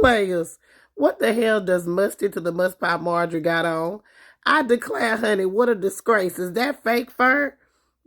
Players, what the hell does Musty to the Must Pop Marjorie got on? I declare, honey, what a disgrace. Is that fake fur?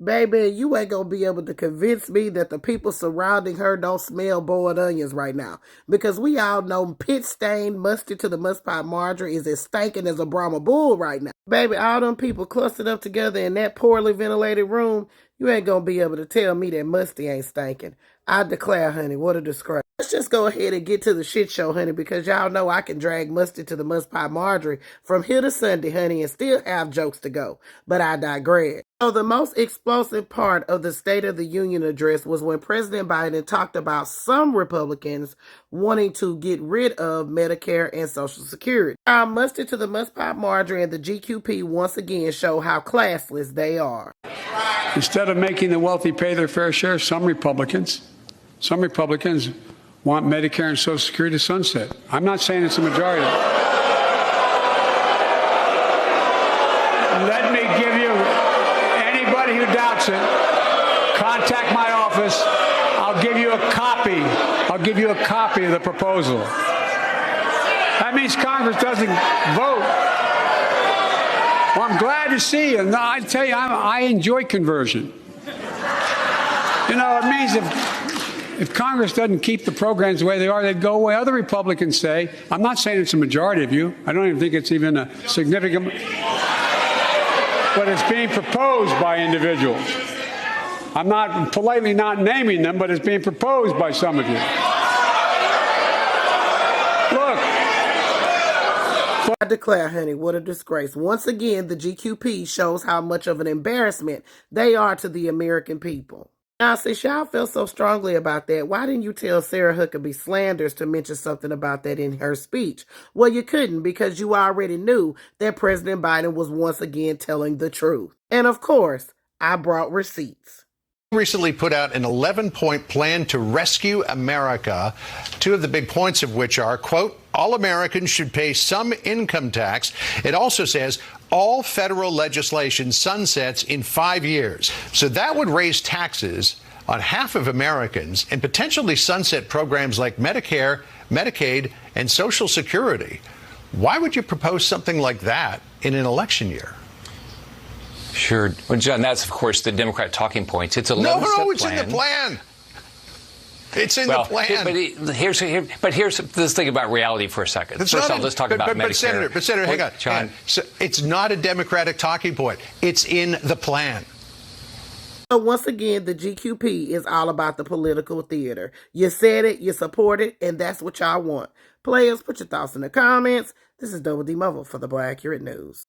Baby, you ain't gonna be able to convince me that the people surrounding her don't smell boiled onions right now. Because we all know pit-stained Musty to the Must Pop Marjorie is as stinking as a Brahma bull right now. Baby, all them people clustered up together in that poorly ventilated room, you ain't gonna be able to tell me that Musty ain't stinking. I declare, honey, what a disgrace. Let's just go ahead and get to the shit show, honey, because y'all know I can drag Musty to the Must Pie Marjorie from here to Sunday, honey, and still have jokes to go. But I digress. So the most explosive part of the State of the Union address was when President Biden talked about some Republicans wanting to get rid of Medicare and Social Security. Musty to the Must Pie Marjorie and the GQP once again show how classless they are. Instead of making the wealthy pay their fair share, some Republicans want Medicare and Social Security to sunset. I'm not saying it's a majority. Let me give you, anybody who doubts it, contact my office. I'll give you a copy. I'll give you a copy of the proposal. That means Congress doesn't vote. Well, I'm glad to see you. No, I tell you, I enjoy conversion. You know, it means if Congress doesn't keep the programs the way they are, they'd go away. Other Republicans say, I'm not saying it's a majority of you. I don't even think it's even a significant, but it's being proposed by individuals. I'm not politely not naming them, but it's being proposed by some of you. Look. I declare, honey, what a disgrace. Once again, the GQP shows how much of an embarrassment they are to the American people. Now, since y'all feel so strongly about that, why didn't you tell Sarah Huckabee Sanders to mention something about that in her speech? Well, you couldn't, because you already knew that President Biden was once again telling the truth. And of course, I brought receipts. Recently put out an 11-point plan to rescue America, two of the big points of which are, quote, all Americans should pay some income tax. It also says all federal legislation sunsets in 5 years. So that would raise taxes on half of Americans and potentially sunset programs like Medicare, Medicaid, and Social Security. Why would you propose something like that in an election year? Sure. Well, John, that's, of course, the Democrat talking points. It's a 11-step plan. No, it's in the plan. It's in the plan. But let's think about reality for a second. First of all, let's talk about Medicare. But Senator, hang on. John. So it's not a Democratic talking point. It's in the plan. So once again, the GQP is all about the political theater. You said it, you support it, and that's what y'all want. Players, put your thoughts in the comments. This is Double D Mobile for the Black Accurate News.